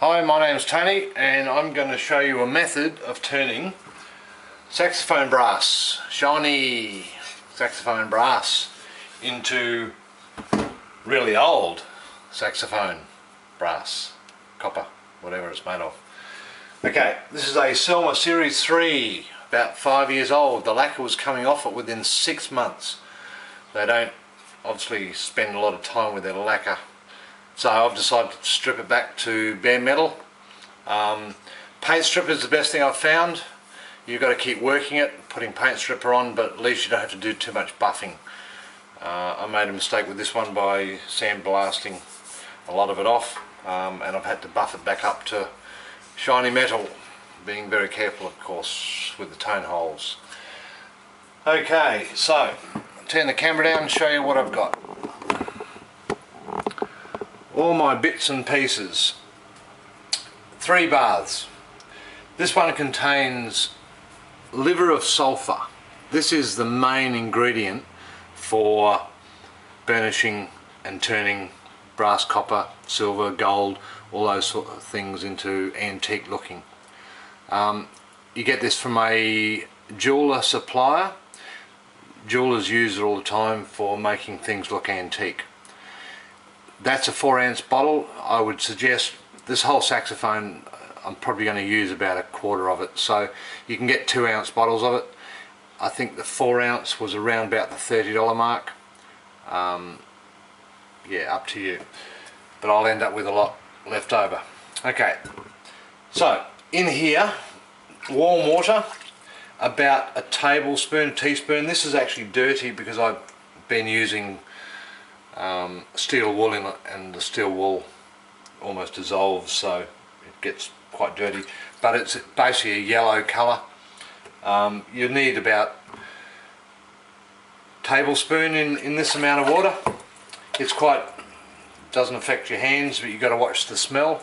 Hi, my name's Tony and I'm going to show you a method of turning saxophone brass, shiny saxophone brass, into really old saxophone brass, copper, whatever it's made of. Okay, this is a Selmer Series III, about 5 years old. The lacquer was coming off it within 6 months. They don't obviously spend a lot of time with their lacquer. So I've decided to strip it back to bare metal. Paint stripper is the best thing I've found. You've got to keep working it, putting paint stripper on, but at least you don't have to do too much buffing. I made a mistake with this one by sandblasting a lot of it off, and I've had to buff it back up to shiny metal, being very careful of course with the tone holes. Okay, so turn the camera down and show you what I've got. All my bits and pieces. 3 baths. This one contains liver of sulphur. This is the main ingredient for burnishing and turning brass, copper, silver, gold, all those sort of things into antique looking. You get this from a jeweler supplier. Jewelers use it all the time for making things look antique. That's a 4-ounce bottle. I would suggest this whole saxophone, I'm probably going to use about 1/4 of it, so you can get 2-ounce bottles of it. I think the 4-ounce was around about the $30 mark. Yeah, up to you, but I'll end up with a lot left over. Okay, so in here, warm water, about a tablespoon, teaspoon. This is actually dirty because I've been using steel wool in it, and the steel wool almost dissolves, so it gets quite dirty, but it's basically a yellow colour. You need about a tablespoon in this amount of water. It's doesn't affect your hands, but you've got to watch the smell.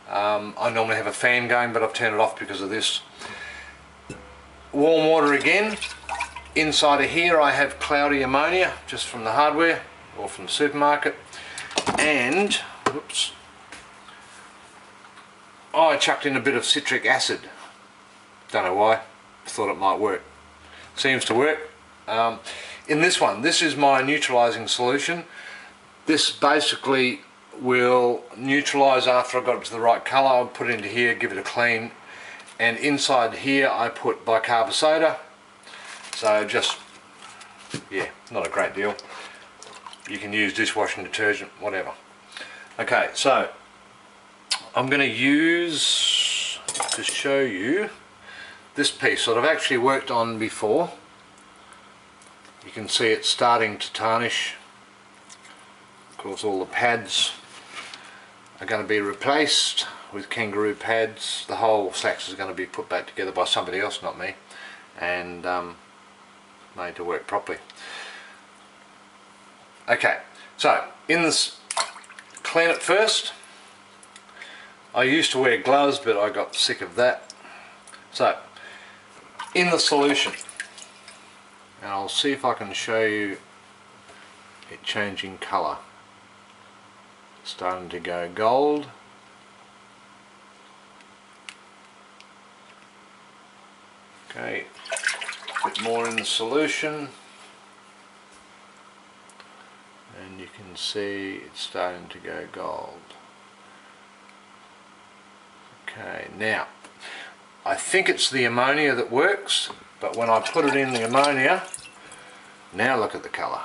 I normally have a fan going, but I've turned it off because of this. Warm water again. Inside of here I have cloudy ammonia, just from the hardware or from the supermarket, and whoops, I chucked in a bit of citric acid. Don't know why, thought it might work. Seems to work. In this one, this is my neutralizing solution. This basically will neutralize after I've got it to the right color. I'll put it into here, give it a clean, and inside here I put bicarb soda. So just, yeah, not a great deal. You can use dishwashing detergent, whatever. Okay, so I'm going to use, to show you, this piece that I've actually worked on before. You can see it's starting to tarnish. Of course, all the pads are going to be replaced with kangaroo pads. The whole sax is going to be put back together by somebody else, not me, and made to work properly. Okay, so in this, clean it first. I used to wear gloves, but I got sick of that. So in the solution, and I'll see if I can show you it changing colour. Starting to go gold. Okay, a bit more in the solution, and you can see it's starting to go gold. Okay, now I think it's the ammonia that works, but when I put it in the ammonia, now look at the colour.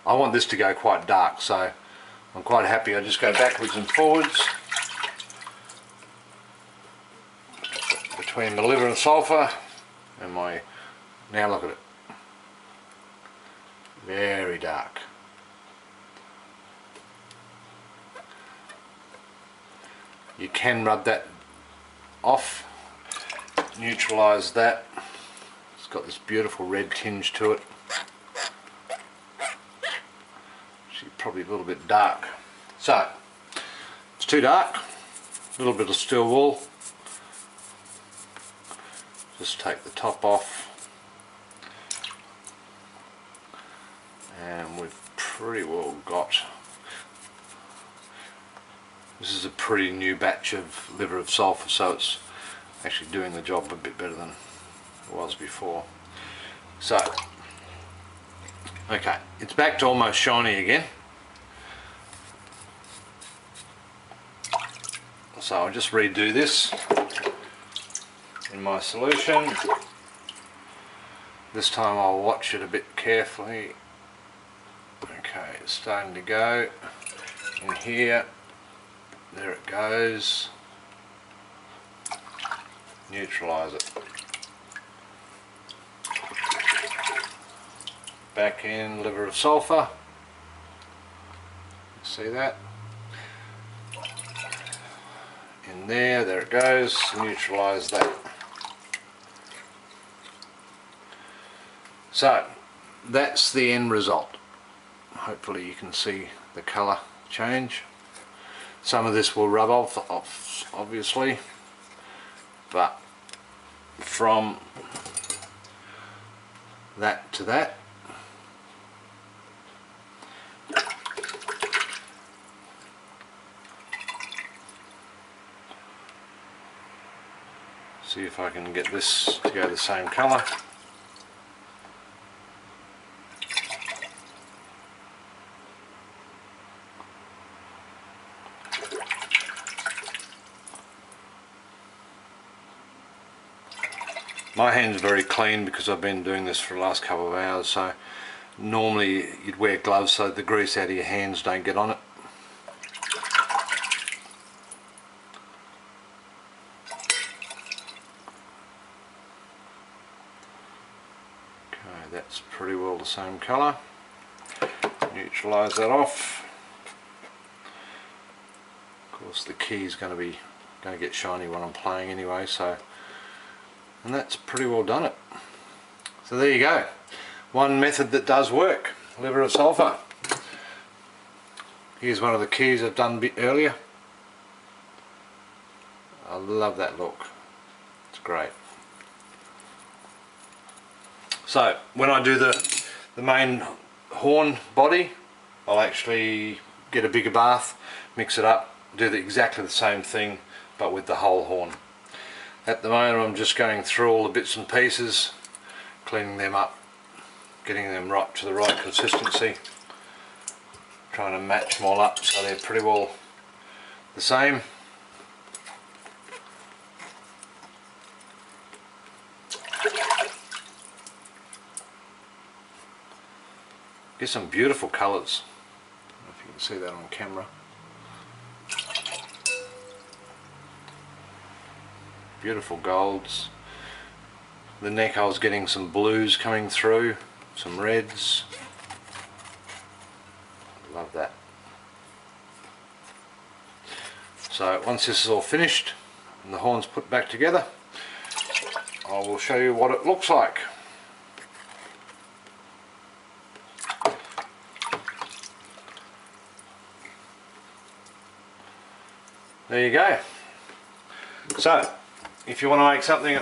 I want this to go quite dark, so I'm quite happy. I just go backwards and forwards between the liver and sulphur and my, now look at it, very dark. You can rub that off, neutralise that. It's got this beautiful red tinge to it. Actually probably a little bit dark. So, it's too dark, a little bit of steel wool. Just take the top off, and we've pretty well got This is a pretty new batch of liver of sulphur, so it's actually doing the job a bit better than it was before. So, okay, it's back to almost shiny again. So I'll just redo this in my solution. This time I'll watch it a bit carefully. Okay, it's starting to go in here. There it goes. Neutralise it. Back in liver of sulphur. See that? In there it goes. Neutralise that. So that's the end result. Hopefully you can see the colour change. Some of this will rub off obviously, but from that to that, see if I can get this to go the same colour. My hand's very clean because I've been doing this for the last couple of hours, so normally you'd wear gloves so the grease out of your hands don't get on it. Okay, that's pretty well the same colour. Neutralise that off. Of course the key's going to get shiny when I'm playing anyway, so. And that's pretty well done it. So there you go. One method that does work. Liver of sulphur. Here's one of the keys I've done a bit earlier. I love that look. It's great. So when I do the main horn body, I'll actually get a bigger bath, mix it up, do exactly the same thing but with the whole horn. At the moment I'm just going through all the bits and pieces, cleaning them up, getting them right to the right consistency, trying to match them all up so they're pretty well the same. Get some beautiful colours. I don't know if you can see that on camera. Beautiful golds. The neck I was getting some blues coming through, some reds. Love that. So once this is all finished and the horn's put back together, I will show you what it looks like. There you go. So if you want to make something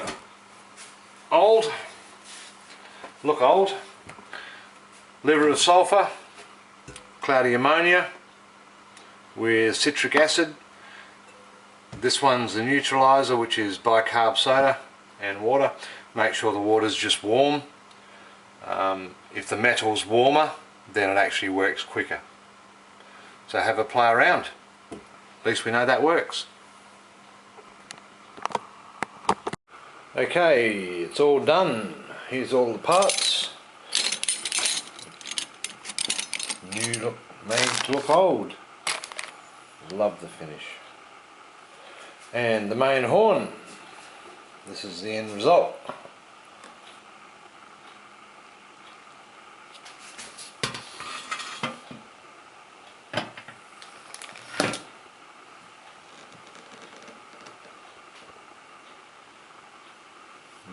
old, look old, liver of sulphur, cloudy ammonia with citric acid. This one's the neutralizer, which is bicarb soda and water. Make sure the water's just warm. If the metal's warmer, then it actually works quicker. So have a play around. At least we know that works. Okay, it's all done. Here's all the parts. New look, made to look old. Love the finish. And the main horn. This is the end result.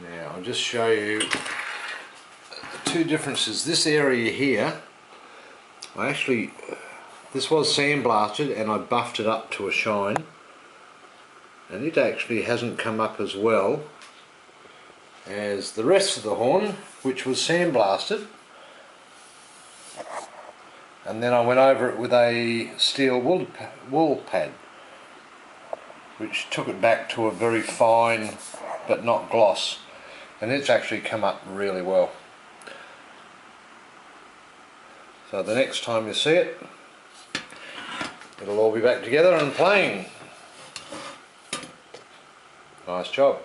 Now I'll just show you two differences. This area here, this was sandblasted and I buffed it up to a shine, and it actually hasn't come up as well as the rest of the horn, which was sandblasted, and then I went over it with a steel wool pad. which took it back to a very fine but not gloss, and it's actually come up really well. So the next time you see it, it'll all be back together and playing. Nice job.